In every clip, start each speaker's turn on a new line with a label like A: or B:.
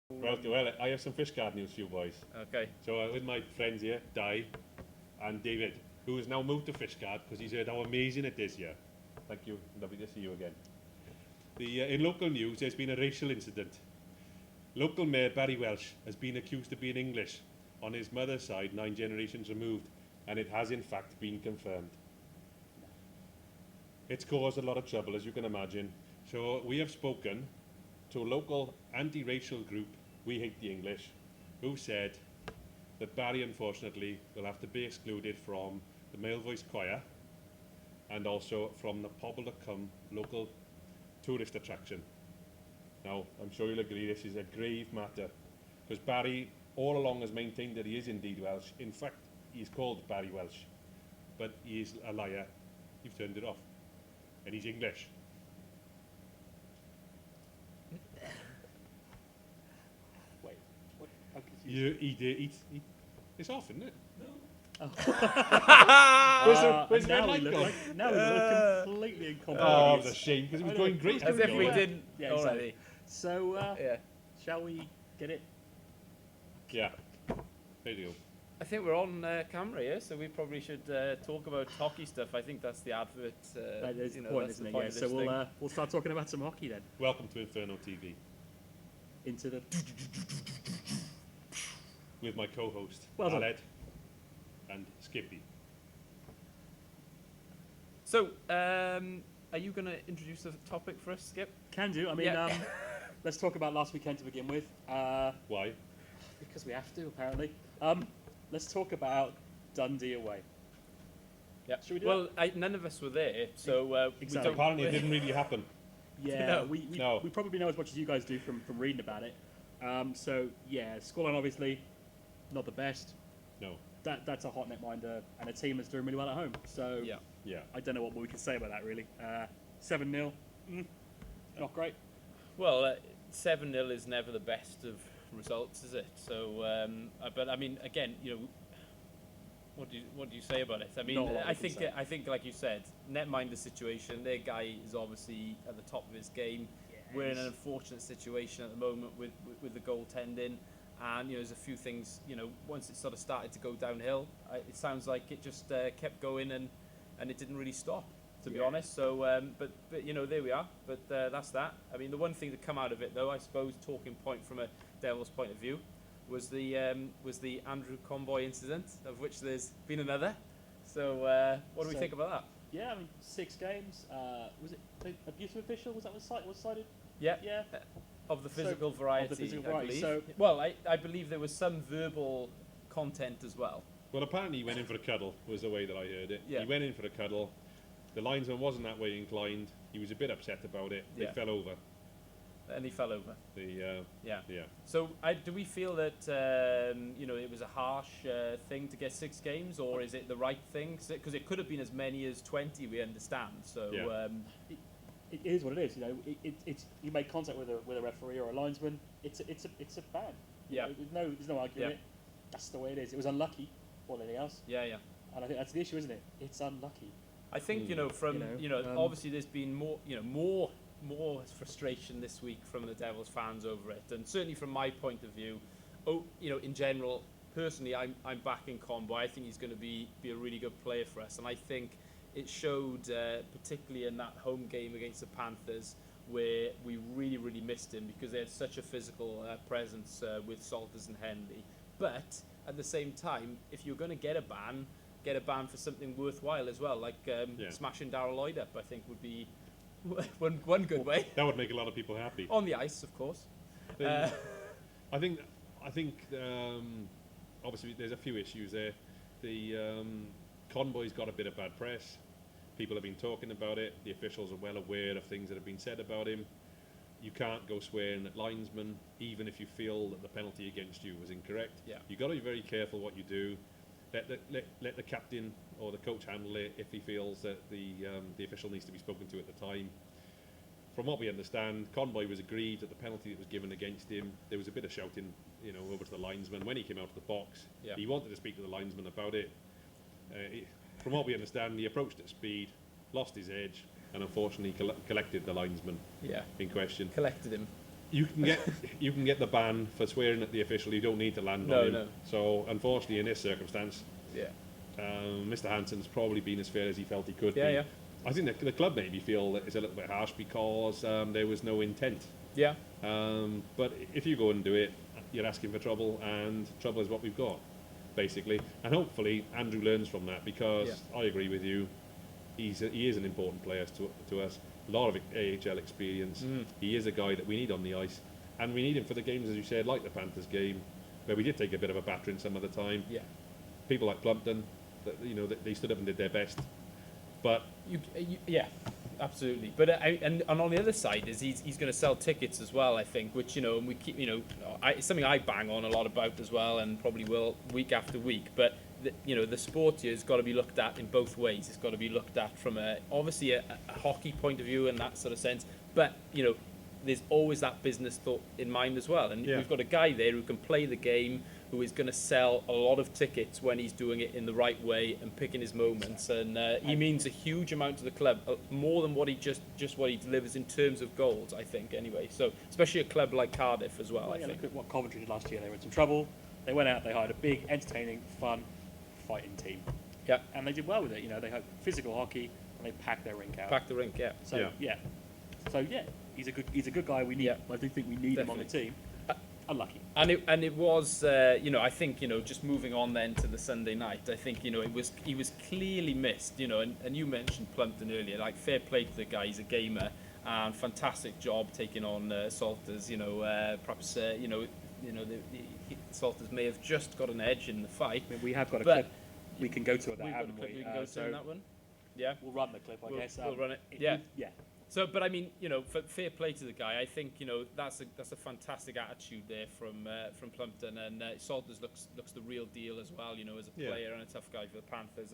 A: Well, I have some fish card news for you boys.
B: Okay.
A: So with my friends here, Di and David, who has now moved to fish card because he's heard how amazing it is here. Thank you. Lovely to see you again. In local news, there's been a racial incident. Local mayor Barry Welsh has been accused of being English on his mother's side, 9 generations removed, and it has in fact been confirmed. It's caused a lot of trouble, as you can imagine. So we have spoken to a local anti-racial group, We Hate the English, who said that Barry, unfortunately, will have to be excluded from the Male Voice Choir and also from the Pobble to Come local tourist attraction. Now, I'm sure you'll agree this is a grave matter, because Barry all along has maintained that he is indeed Welsh. In fact, he's called Barry Welsh, but he is a liar. You've turned it off. And he's English.
C: Wait, what? I'm confused.
A: It's off, isn't it?
C: Where's
A: the
C: now
A: red
C: we
A: light
C: look
A: gone?
C: like now we look completely incompetent.
A: Oh, it's a shame, because it was
C: I
A: going
C: know.
A: great.
B: As if we
A: Yeah.
B: didn't
C: Yeah,
B: already.
C: So,
B: Yeah.
C: shall we get it?
A: Yeah. There you go.
B: I think we're on camera here, so we probably should talk about hockey stuff. I think that's the advert.
C: That is the
B: you know,
C: point,
B: that's
C: isn't
B: the
C: it?
B: point
C: Yeah.
B: of
C: So
B: this thing.
C: we'll start talking about some hockey then.
A: Welcome to Inferno TV
C: Into the
A: with my co-host,
C: Well done.
A: Aled and Skippy.
B: So, are you going to introduce the topic for us, Skip?
C: can do. I mean,
B: Yeah.
C: let's talk about last weekend to begin with,
A: Why?
C: because we have to apparently. Let's talk about Dundee away.
B: Yeah.
C: Should we do
B: Well, none of us were there, so
C: Exactly.
A: Apparently, it didn't really happen.
C: Yeah,
B: No.
C: we probably know as much as you guys do from reading about it. So yeah, scoreline obviously not the best.
A: No.
C: That's a hot net minder and a team that's doing really well at home. So
B: Yeah.
A: Yeah.
C: I don't know what more we can say about that really. 7-0, not great.
B: Well, 7-0 is never the best of results, is it? So, but I mean, again, you know, what do you say about it? I mean,
C: Not a lot
B: I
C: we can
B: think
C: say.
B: I think like you said, netminder situation. Their guy is obviously at the top of his game. We're in an unfortunate situation at the moment with the goaltending, and you know, there's a few things. You know, once it sort of started to go downhill, it sounds like it just kept going and it didn't really stop. To be
C: Yeah.
B: honest, so but you know, there we are. But that's that. I mean, the one thing that come out of it, though, I suppose, talking point from a Devil's point of view, was the Andrew Conboy incident, of which there's been another. So what do we
C: So-
B: think about that?
C: Yeah, I mean 6 games. Was it the abusive official? Was that was cited?
B: Yeah,
C: Yeah.
B: of the
C: So-
B: physical
C: of the
B: variety,
C: physical
B: I
C: variety,
B: believe.
C: so-
B: Well, I believe there was some verbal content as well.
A: Well, apparently he went in for a cuddle, was the way that I heard it.
B: Yeah.
A: He went in for a cuddle. The linesman wasn't that way inclined. He was a bit upset about it. They
B: Yeah.
A: fell over.
B: And he fell over.
A: The
B: Yeah.
A: yeah.
B: So do we feel that you know, it was a harsh thing to get 6 games, or is it the right thing? Because it could have been as many as 20. We understand. So
A: Yeah.
C: It is what it is. You know, it's you make contact with a referee or a linesman. It's a ban. You
B: Yeah.
C: know, there's no arguing
B: Yeah.
C: it. That's the way it is. It was unlucky more than anything else,
B: yeah.
C: and I think that's the issue, isn't it? It's unlucky.
B: I think you know from obviously there's been more frustration this week from the Devils fans over it, and certainly from my point of view, in general, personally, I'm backing Conboy. I think he's going to be a really good player for us, and I think it showed particularly in that home game against the Panthers where we really missed him because they had such a physical presence with Salters and Henley. But at the same time, if you're going to get a ban for something worthwhile as well, like smashing Darryl Lloyd up, I think would be one good way.
A: That would make a lot of people happy.
B: On the ice, of course.
A: I think obviously there's a few issues there. The Conboy's got a bit of bad press. People have been talking about it. The officials are well aware of things that have been said about him. You can't go swearing at linesmen, even if you feel that the penalty against you was incorrect.
B: Yeah.
A: You've got to be very careful what you do. Let the captain or the coach handle it if he feels that the official needs to be spoken to at the time. From what we understand, Conboy was agreed that the penalty that was given against him. There was a bit of shouting, over to the linesman when he came out of the box.
B: Yeah.
A: He wanted to speak to the linesman about it. From what we understand, he approached at speed, lost his edge, and unfortunately collected the linesman
B: Yeah.
A: in question.
B: Collected him.
A: you can get the ban for swearing at the official. You don't need to land on him.
B: No.
A: So unfortunately, in this circumstance,
B: Yeah.
A: Mr. Hansen's probably been as fair as he felt he could be.
B: Yeah.
A: I think the club maybe feel that it's a little bit harsh because there was no intent.
B: Yeah.
A: But if you go and do it, you're asking for trouble, and trouble is what we've got, basically. And hopefully Andrew learns from that, because I agree with you. He is an important player to us. A lot of AHL experience. He is a guy that we need on the ice, and we need him for the games, as you said, like the Panthers game, where we did take a bit of a battering some of the time.
B: Yeah.
A: People like Plumpton, they stood up and did their best. But
B: yeah, absolutely. But and on the other side is he's going to sell tickets as well, I think, which and we keep it's something I bang on a lot about as well, and probably will week after week. But the sport here has got to be looked at in both ways. It's got to be looked at from obviously a hockey point of view and that sort of sense, but there's always that business thought in mind as well. And we've got a guy there who can play the game, who is going to sell a lot of tickets when he's doing it in the right way and picking his moments. And he means a huge amount to the club, more than what he just what he delivers in terms of goals, I think, anyway. So especially a club like Cardiff as well, I think.
C: Look at what Coventry did last year. They were in some trouble. They went out, they hired a big, entertaining, fun, fighting team.
B: Yeah.
C: And they did well with it. They had physical hockey, and they packed their rink out.
B: Packed the rink, yeah.
C: So, he's a good guy. We need. I do think we need him on the team. Unlucky.
B: And it was I think just moving on then to the Sunday night, I think he was clearly missed, and you mentioned Plumpton earlier, like fair play to the guy, he's a gamer, and fantastic job taking on Salters. Perhaps the Salters may have just got an edge in the fight.
C: I mean, we have got a clip we can go to that, haven't we?
B: We can go to that one. Yeah,
C: we'll run the clip, I guess.
B: We'll run it. Yeah. So, but I mean, fair play to the guy. I think that's a fantastic attitude there from Plumpton, and Salters looks the real deal as well. As a player and a tough guy for the Panthers,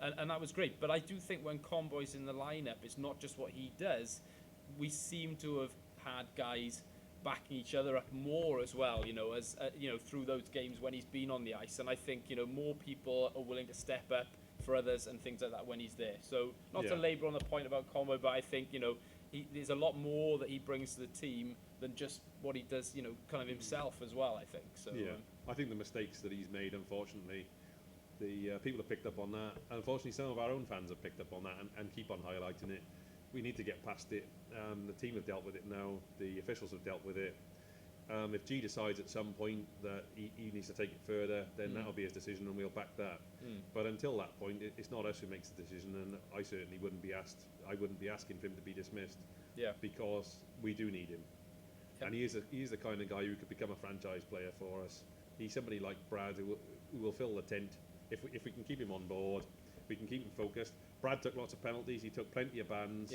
B: and that was great. But I do think when Conboy's in the lineup, it's not just what he does. We seem to have had guys backing each other up more as well. As through those games when he's been on the ice, and I think more people are willing to step up for others and things like that when he's there. So not to labour on the point about Conboy, but I think there's a lot more that he brings to the team than just what he does kind of himself as well, I think. So
A: I think the mistakes that he's made, unfortunately, the people have picked up on that. Unfortunately, some of our own fans have picked up on that and keep on highlighting it. We need to get past it. The team have dealt with it now. The officials have dealt with it. If G decides at some point that he needs to take it further, then that'll be his decision, and we'll back that. But until that point, it's not us who makes the decision, and I certainly wouldn't be asked. I wouldn't be asking for him to be dismissed. Because we do need him, and he is the kind of guy who could become a franchise player for us. He's somebody like Brad who will fill the tent if we can keep him on board. We can keep him focused. Brad took lots of penalties. He took plenty of bans,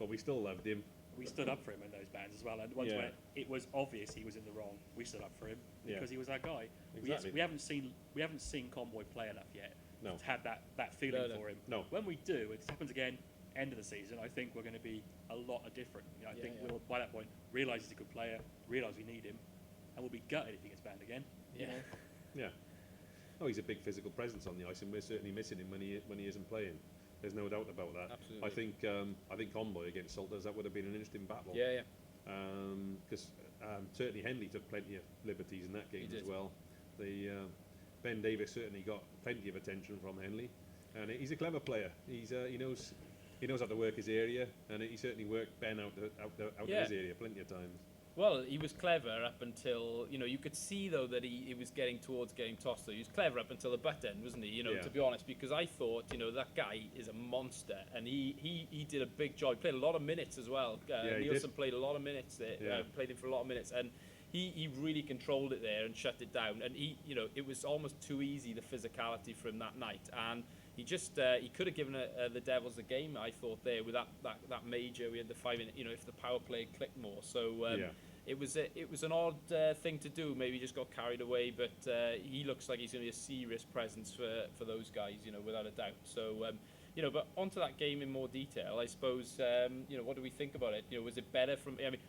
A: but we still loved him.
C: We stood up for him in those bans as well, and once when it was obvious he was in the wrong, we stood up for him because he was that guy.
A: Exactly.
C: We haven't seen Conboy play enough yet to have that feeling for him.
A: No.
C: When we do, it happens again. End of the season, I think we're going to be a lot different. I think we'll by that point realise he's a good player, realise we need him, and we'll be gutted if he gets banned again.
A: Yeah. Oh, he's a big physical presence on the ice, and we're certainly missing him when he isn't playing. There's no doubt about that.
B: Absolutely.
A: I think Conboy against Salters, that would have been an interesting battle. Because certainly Henley took plenty of liberties in that game as well. Ben Davis certainly got plenty of attention from Henley, and he's a clever player. He knows how to work his area, and he certainly worked Ben out of his area plenty of times.
B: Well, he was clever up until, you could see, though, that he was getting towards getting tossed. Though. He was clever up until the butt end, wasn't he? To be honest, because I thought, that guy is a monster, and he did a big job. He played a lot of minutes as well. Nielsen played a lot of minutes there, played him for a lot of minutes, and he really controlled it there and shut it down. And it was almost too easy, the physicality for him that night. And he just he could have given the Devils a game, I thought, there with that major. We had the 5 minute, if the power play clicked more. So it was an odd thing to do. Maybe he just got carried away, but he looks like he's going to be a serious presence for those guys, without a doubt. So But onto that game in more detail, I suppose, what do we think about it? Was it better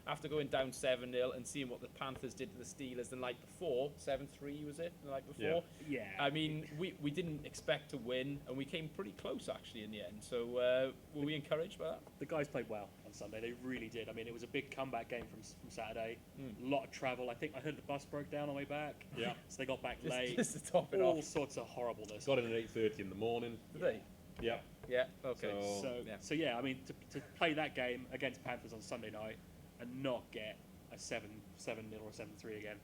B: after going down 7-0 and seeing what the Panthers did to the Steelers the night before, 7-3 was it, the night before?
C: Yeah.
B: I mean, we didn't expect to win, and we came pretty close, actually, in the end. So were we encouraged by that?
C: The guys played well on Sunday. They really did. I mean, it was a big comeback game from Saturday. A lot of travel. I think I heard the bus broke down on the way back.
A: Yeah.
C: So they got back late.
B: Just to top it
C: All
B: off.
C: sorts of horribleness.
A: Got in at 8:30 in the morning.
B: Did they?
A: Yeah.
B: Yeah, okay.
C: So I mean, to play that game against Panthers on Sunday night and not get a 7-0 or 7-3 again,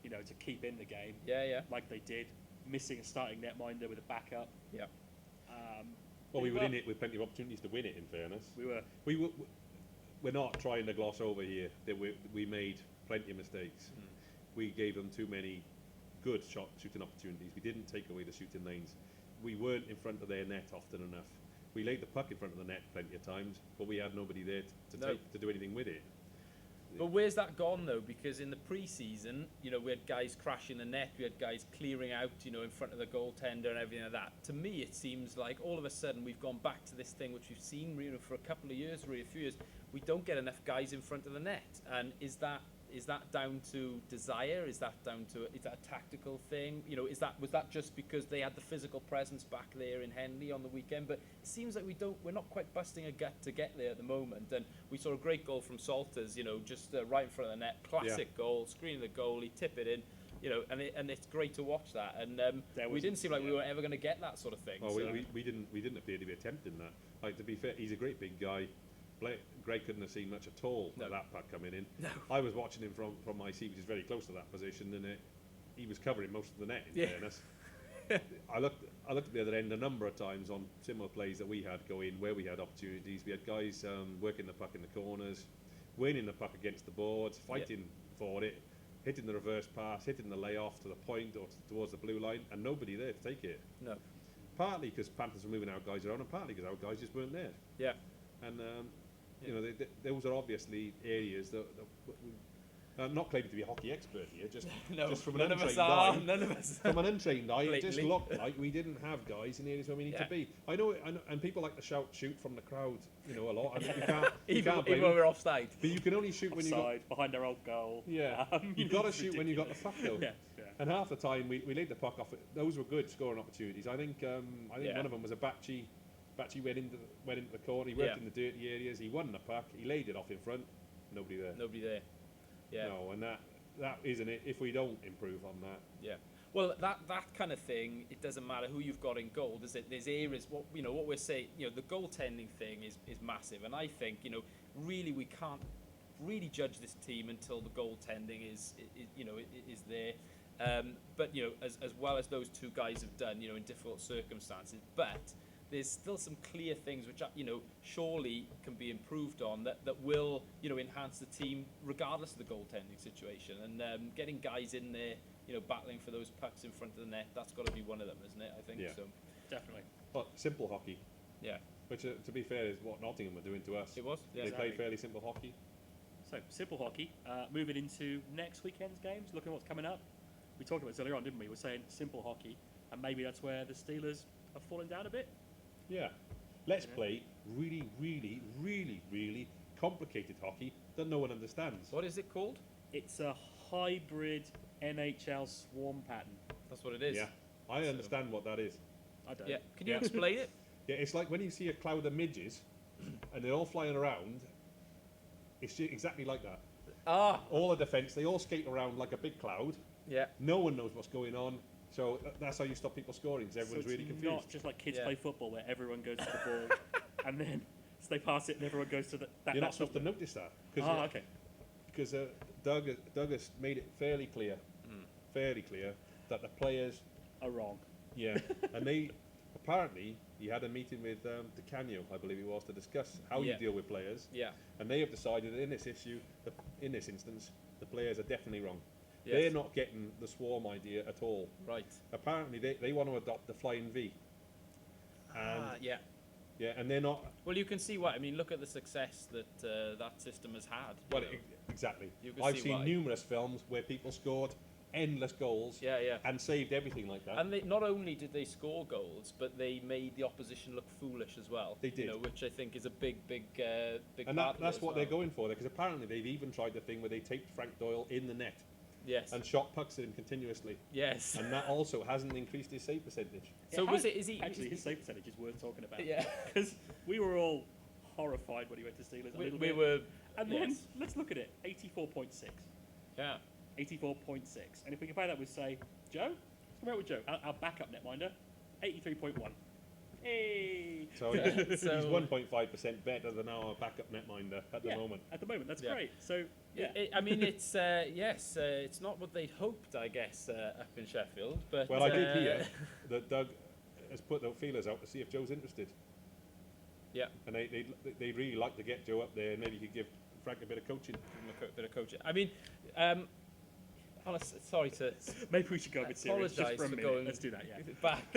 C: to keep in the game.
B: Yeah.
C: Like they did, missing a starting netminder with a backup.
B: Yeah.
A: Well, we were in it with plenty of opportunities to win it. In fairness,
C: We were.
A: We're not trying to gloss over here that we made plenty of mistakes. We gave them too many good shooting opportunities. We didn't take away the shooting lanes. We weren't in front of their net often enough. We laid the puck in front of the net plenty of times, but we had nobody there to do anything with it.
B: But where's that gone, though? Because in the pre-season, we had guys crashing the net, we had guys clearing out, in front of the goaltender and everything like that. To me, it seems like all of a sudden we've gone back to this thing which we've seen for a couple of years, really a few years. We don't get enough guys in front of the net. And is that down to desire? Is that a tactical thing? Was that just because they had the physical presence back there in Henley on the weekend? But it seems like we're not quite busting a gut to get there at the moment. And we saw a great goal from Salters, just right in front of the net, classic goal, screen the goalie, tip it in, and it's great to watch that. And we didn't seem like we were ever going to get that sort of thing.
A: Oh, so. we didn't appear to be attempting that. Like, to be fair, he's a great big guy. Greg couldn't have seen much at all of that puck coming in.
B: No.
A: I was watching him from my seat, which is very close to that position, and he was covering most of the net, in fairness. I looked at the other end a number of times on similar plays that we had going, where we had opportunities. We had guys working the puck in the corners, winning the puck against the boards, fighting for it, hitting the reverse pass, hitting the layoff to the point or towards the blue line, and nobody there to take it.
B: No.
A: Partly because Panthers were moving our guys around, and partly because our guys just weren't there.
B: Yeah.
A: And those are obviously areas that I'm not claiming to be a hockey expert here. Just from an untrained eye.
B: None of us.
A: From an untrained eye, it just
B: Blatantly.
A: looked like we didn't have guys in areas where we need to be. I know, and people like to shoot from the crowd, a lot. And you can't blame
B: even when we're offside.
A: But you can only shoot when you got
C: behind their old goal.
A: Yeah, you've got to shoot when you got the puck though.
C: Yeah.
A: And half the time we laid the puck off. Those were good scoring opportunities. I think one of them was a Batchy. Batchy went into the corner. He worked in the dirty areas. He won the puck. He laid it off in front. Nobody there. Yeah. No, and that isn't it. If we don't improve on that.
B: Yeah. Well, that kind of thing. It doesn't matter who you've got in goal. There's areas. What we're saying. The goaltending thing is massive. And I think really we can't really judge this team until the goaltending is there. But as well as those two guys have done, in difficult circumstances, but there's still some clear things which surely can be improved on that will enhance the team regardless of the goaltending situation, and getting guys in there battling for those pucks in front of the net, that's got to be one of them, isn't it? I think so.
C: Definitely.
A: But simple hockey.
B: Yeah.
A: Which, to be fair, is what Nottingham were doing to us.
B: It was. Yeah.
A: They played fairly simple hockey.
C: So simple hockey. Moving into next weekend's games, looking at what's coming up. We talked about this earlier on, didn't we? We're saying simple hockey, and maybe that's where the Steelers are falling down a bit.
A: Yeah. Let's play really, really, really, really complicated hockey that no one understands.
B: What is it called?
C: It's a hybrid NHL swarm pattern.
B: That's what it is.
A: Yeah. I understand what that is.
C: I don't.
B: Yeah. Can you explain it?
A: Yeah, it's like when you see a cloud of midges and they're all flying around. It's exactly like that. All the defence, they all skate around like a big cloud.
B: Yeah.
A: No one knows what's going on. So that's how you stop people scoring, because everyone's really confused.
C: Not just like kids play football where everyone goes to the ball and then they pass it and everyone goes to that.
A: You're not supposed to notice that.
C: Okay.
A: Because Doug has made it fairly clear that the players
C: are wrong.
A: Yeah, and they apparently he had a meeting with DeCanio, I believe it was, to discuss how you deal with players.
B: Yeah.
A: And they have decided that in this instance, the players are definitely wrong.
B: Yes.
A: They're not getting the swarm idea at all.
B: Right.
A: Apparently, they want to adopt the flying V. And
B: yeah.
A: Yeah, and they're not.
B: Well, you can see why. I mean, look at the success that that system has had.
A: Well, exactly.
B: You can
A: I've
B: see
A: seen
B: why.
A: numerous films where people scored endless goals and saved everything like that.
B: And they, not only did they score goals, but they made the opposition look foolish as well.
A: They did.
B: You know, which I think is a big
A: and
B: part
A: that's
B: of it
A: what
B: as
A: they're
B: well.
A: going for there, because apparently they've even tried the thing where they taped Frank Doyle in the net
B: Yes.
A: and shot pucks at him continuously.
B: Yes.
A: And that also hasn't increased his save percentage.
B: So is he
C: actually his save percentage is worth talking about?
B: Yeah.
C: Because we were all horrified when he went to Steelers. A little
B: we
C: bit.
B: were.
C: And then let's look at it. 84.6.
B: Yeah.
C: 84.6. And if we compare that with, say, Joe, let's compare it with Joe, our backup netminder, 83.1. Hey!
A: So he's 1.5% better than our backup netminder at the moment.
C: At the moment, that's great. So
B: I mean, it's it's not what they'd hoped, I guess, up in Sheffield. But
A: well, I did hear that Doug has put the feelers out to see if Joe's interested.
B: Yeah.
A: And they'd really like to get Joe up there, and maybe he could give Frank a bit of coaching.
B: A bit of coaching. I mean, sorry to.
C: Maybe we should go a bit serious just for a minute. Let's do that.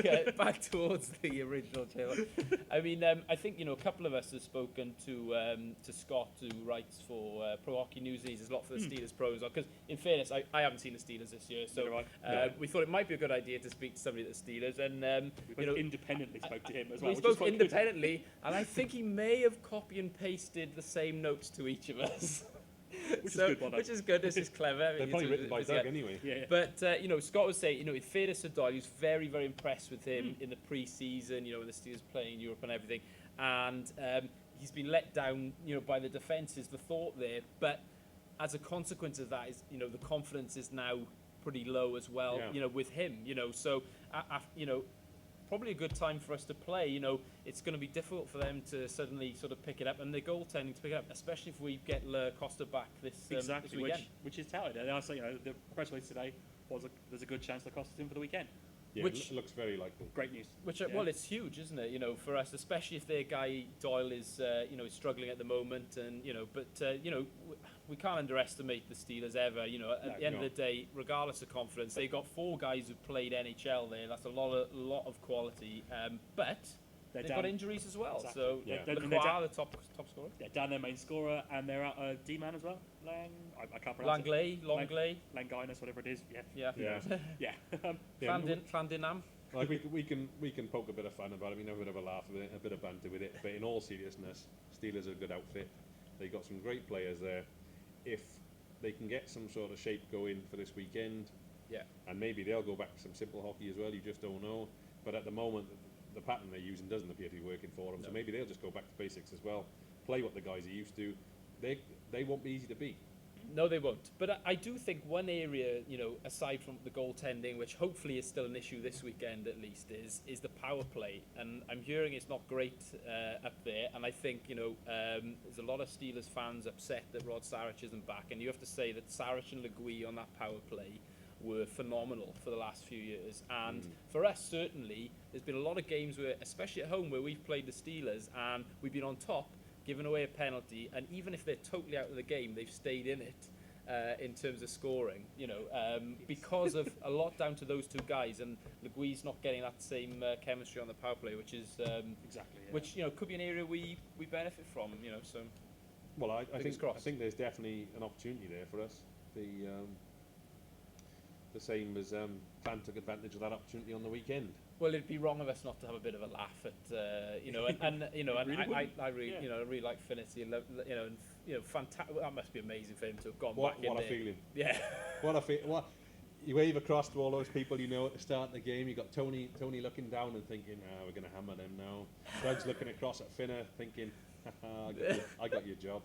C: Yeah.
B: Back towards the original channel. I mean, I think a couple of us have spoken to Scott, who writes for Pro Hockey News. He does a lot for the Steelers pros. Because in fairness, I haven't seen the Steelers this year, so we thought it might be a good idea to speak to somebody at the Steelers. And
C: we independently spoke to him as well.
B: We spoke independently, and I think he may have copy and pasted the same notes to each of us.
C: Which is good.
B: Which is good. This is clever.
A: They're probably written by Doug anyway.
B: Yeah. But Scott was saying, in fairness to Doyle, he was very, very impressed with him in the pre-season. When the Steelers play in Europe and everything, and he's been let down, by the defences. The thought there, but as a consequence of that, is the confidence is now pretty low as well.
A: Yeah.
B: With him. So probably a good time for us to play. It's going to be difficult for them to suddenly sort of pick it up, and they're goaltending to pick it up, especially if we get Costa back this weekend.
C: Which is touted. And I say, the press release today was there's a good chance Costa's in for the weekend.
A: Yeah, which looks very likely.
C: Great news.
B: Which well, it's huge, isn't it? For us, especially if their guy Doyle is is struggling at the moment, and but we can't underestimate the Steelers ever. At the end of the day, regardless of confidence, they've got 4 guys who've played NHL there. That's a lot of quality. But they've got injuries as well.
C: Exactly.
B: So Lacroix, the top scorer.
C: They're down their main scorer, and they're out D-man as well. I can't pronounce
B: it. Langley.
C: Langinus, whatever it is.
B: Yeah. Flandinam.
A: Like we can poke a bit of fun about it. We have a bit of a laugh with it, a bit of banter with it. But in all seriousness, Steelers are a good outfit. They got some great players there. If they can get some sort of shape going for this weekend, and maybe they'll go back to some simple hockey as well. You just don't know. But at the moment, the pattern they're using doesn't appear to be working for them. No. So maybe they'll just go back to basics as well. Play what the guys are used to. They won't be easy to beat.
B: No, they won't. But I do think one area, aside from the goaltending, which hopefully is still an issue this weekend at least, is the power play. And I'm hearing it's not great up there. And I think, there's a lot of Steelers fans upset that Rod Sarich isn't back. And you have to say that Sarich and Legui on that power play were phenomenal for the last few years. And for us, certainly, there's been a lot of games where, especially at home, where we've played the Steelers and we've been on top, given away a penalty, and even if they're totally out of the game, they've stayed in it in terms of scoring, because of a lot down to those 2 guys, and Legui's not getting that same chemistry on the power play, which is which could be an area we benefit from, so.
A: Well, I think there's definitely an opportunity there for us. The same as Clan took advantage of that opportunity on the weekend.
B: Well, it'd be wrong of us not to have a bit of a laugh at, and I really like Finity, and fantastic. That must be amazing for him to have gone back in there.
A: What a feeling!
B: Yeah.
A: What you wave across to all those people at the start of the game. You got Tony looking down and thinking, we're going to hammer them now. Doug's looking across at Finner thinking, I got your job.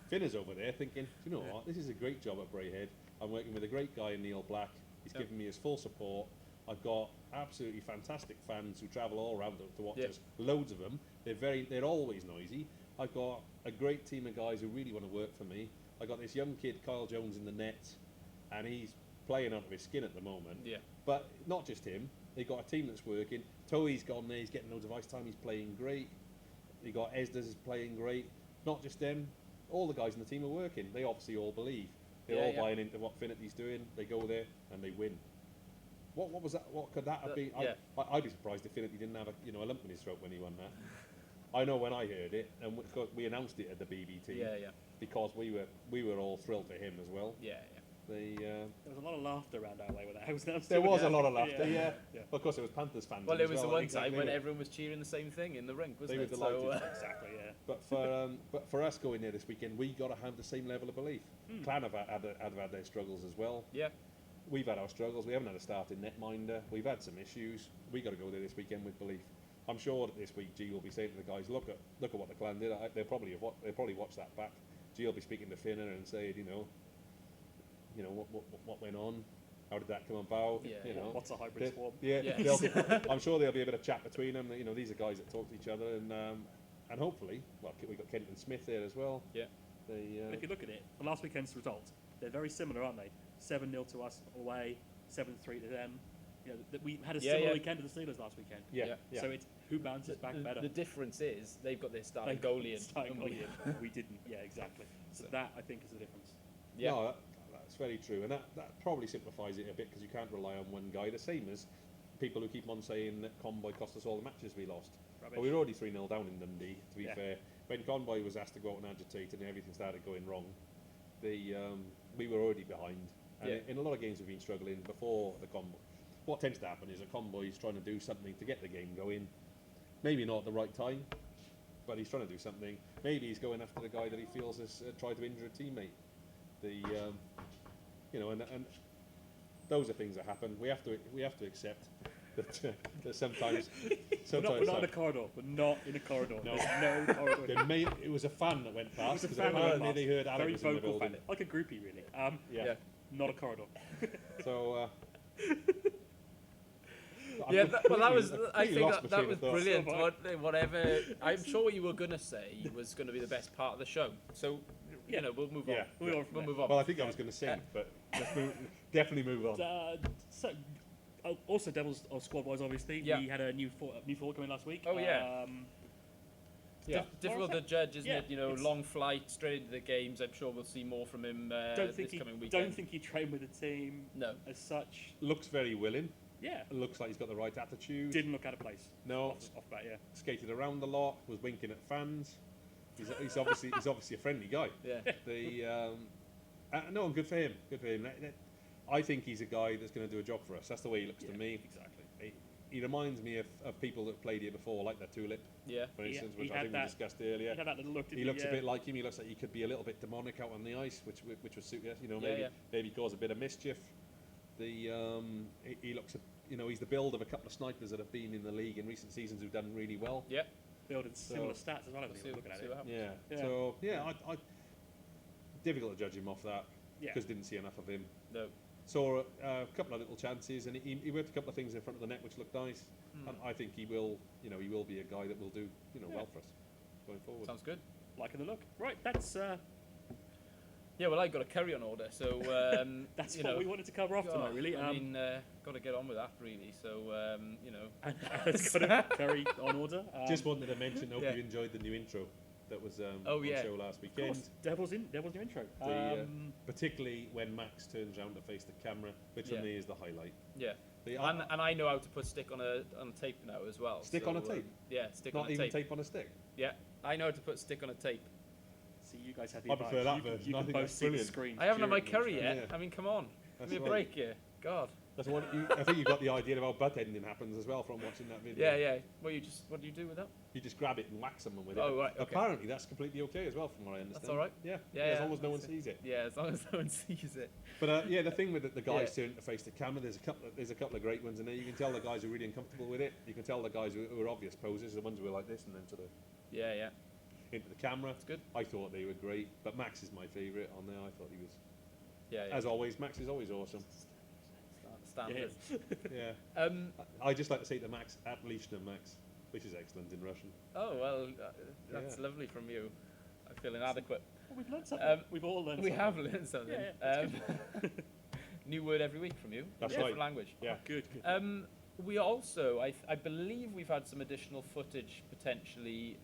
A: Finner's over there thinking, do you know what? This is a great job at Braehead. I'm working with a great guy in Neil Black. He's given me his full support. I've got absolutely fantastic fans who travel all around to watch us. Loads of them. They're always noisy. I've got a great team of guys who really want to work for me. I got this young kid, Kyle Jones, in the net, and he's playing out of his skin at the moment.
B: Yeah.
A: But not just him. They've got a team that's working. Toei's gone there. He's getting loads of ice time. He's playing great. They got Esdes is playing great. Not just them. All the guys in the team are working. They obviously all believe. They're all buying into what Finity's doing. They go there and they win. What was that? What could that have been? I'd be surprised if Finity didn't have a lump in his throat when he won that. I know when I heard it, and we announced it at the BBT.
B: Yeah.
A: Because we were all thrilled for him as well.
B: Yeah.
C: There was a lot of laughter around our way when that was announced.
A: There was a lot of laughter,
C: Yeah.
A: Well, of course, it was Panthers fans.
B: Well, it was the one
A: exactly.
B: time when everyone was cheering the same thing in the rink, wasn't
A: They
B: it?
A: were delighted.
C: Exactly, yeah.
A: But for us going there this weekend, we got to have the same level of belief. Clan have had their struggles as well.
B: Yeah.
A: We've had our struggles. We haven't had a starting netminder. We've had some issues. We got to go there this weekend with belief. I'm sure that this week G will be saying to the guys, look at what the Clan did. They'll probably watch that back. G will be speaking to Finner and saying, what went on. How did that come about?
B: Yeah,
C: what's a hybrid swarm?
A: I'm sure there'll be a bit of chat between them. These are guys that talk to each other, and hopefully, we've got Kent and Smith there as well.
B: Yeah.
C: But if you look at it, for last weekend's results, they're very similar, aren't they? 7-0 to us away, 7-3 to them. We had a similar weekend to the Steelers last weekend.
A: Yeah.
C: So it's who bounces back better.
B: The difference is they've got their starting goalie in.
C: We didn't. Yeah, exactly. So that, I think, is the difference.
A: Yeah. No, that's very true, and that probably simplifies it a bit because you can't rely on one guy. The same as people who keep on saying that Conboy cost us all the matches we lost. But we were already 3-0 down in Dundee, to be fair. When Conboy was asked to go out and agitate and everything started going wrong, we were already behind. And in a lot of games we've been struggling before the Conboy. What tends to happen is a Conboy's trying to do something to get the game going. Maybe not at the right time, but he's trying to do something. Maybe he's going after the guy that he feels has tried to injure a teammate. And those are things that happen. We have to accept that sometimes
C: we're not in a corridor. We're not in a corridor. No, no corridor.
A: It was a fan that went past because
C: apparently
A: they heard Alex in the building.
C: Like a groupie, really. Not a corridor.
A: So.
B: I think that was brilliant. Whatever. I'm sure what you were going to say was going to be the best part of the show. So, we'll move on. We'll move on.
A: Well, I think I was going to sing, but let's definitely move on.
C: Also, Devils squad-wise, obviously, we had a new forward coming last week.
B: Oh, yeah. Difficult to judge, isn't it? Long flight, straight into the games. I'm sure we'll see more from him this coming weekend.
C: Don't think he trained with the team as such.
A: Looks very willing.
C: Yeah.
A: Looks like he's got the right attitude.
C: Didn't look out of place.
A: No.
C: Off bat,
A: Skated around a lot, was winking at fans. He's obviously a friendly guy.
B: Yeah.
A: No, and good for him. I think he's a guy that's going to do a job for us. That's the way he looks to me.
C: Exactly.
A: He reminds me of people that played here before, like that Tulip, for instance, which I think we discussed earlier.
C: He had that little look.
A: He looks a bit like him. He looks like he could be a little bit demonic out on the ice, which would suit us. Maybe cause a bit of mischief. He looks, he's the build of a couple of snipers that have been in the league in recent seasons who've done really well.
B: Yeah.
C: Building similar stats as well. Looking at it.
A: So I difficult to judge him off that because didn't see enough of him.
B: No.
A: Saw a couple of little chances and he worked a couple of things in front of the net which looked nice. And I think he will be a guy that will do well for us going forward.
B: Sounds good.
C: Liking the look. Right, that's.
B: Yeah, well, I've got a curry on order, so
C: that's what we wanted to cover off tonight, really.
B: Got to get on with that, really. So
C: It's got a curry on order.
A: Just wanted to mention, hope you enjoyed the new intro that was on the show last weekend.
C: Devil's new intro.
A: Particularly when Max turns around to face the camera, which for me is the highlight.
B: Yeah. And I know how to put stick on a tape now as well.
A: Stick on a tape?
B: Stick
A: on a tape. Not even tape on a stick?
B: Yeah, I know how to put stick on a tape.
C: See, you guys have the
A: I prefer that version.
C: You can both see the screen.
B: I haven't had my curry yet. I mean, come on. Give me a break here. God.
A: That's what I think you got the idea of how butt ending happens as well from watching that video.
B: Yeah. Well, what do you do with that?
A: You just grab it and whack someone with it.
B: Oh, right. Okay.
A: Apparently, that's completely okay as well, from what I understand.
B: That's all right.
A: Yeah. As long as no one sees it.
B: Yeah, as long as no one sees it.
A: But the thing with the guys turning to face the camera, there's a couple of great ones in there. You can tell the guys who are really uncomfortable with it. You can tell the guys who are obvious posers, the ones who are like this and then sort of.
B: Yeah.
A: Into the camera.
B: That's good.
A: I thought they were great, but Max is my favourite on there. I thought he was.
B: Yeah.
A: As always, Max is always awesome.
B: Standard.
A: Yeah. I just like to say to Max, "Отлично, Max," which is excellent in Russian.
B: Oh well, that's lovely from you. I feel inadequate.
C: Well, we've learned something. We've all learned.
B: We have learned something. Yeah. New word every week from you.
A: That's right.
B: Different language.
A: Yeah.
C: Good.
B: We also, I believe we've had some additional footage potentially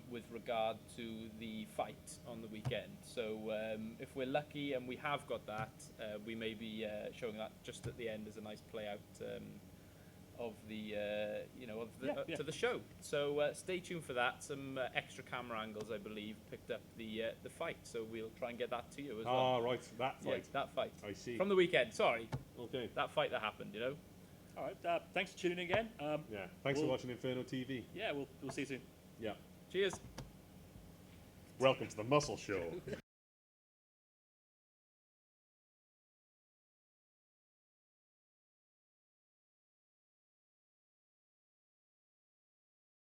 B: with regard to the fight on the weekend. So if we're lucky and we have got that, we may be showing that just at the end as a nice play out the to the show. So stay tuned for that. Some extra camera angles, I believe, picked up the fight. So we'll try and get that to you as well.
A: Ah, right, that fight.
B: Yeah, that fight.
A: I see.
B: From the weekend. Sorry.
A: Okay.
B: That fight that happened.
C: All right. Thanks for tuning in again.
A: Yeah. Thanks for watching Inferno TV.
C: Yeah, we'll see you soon.
A: Yeah.
B: Cheers.
A: Welcome to the Muscle Show.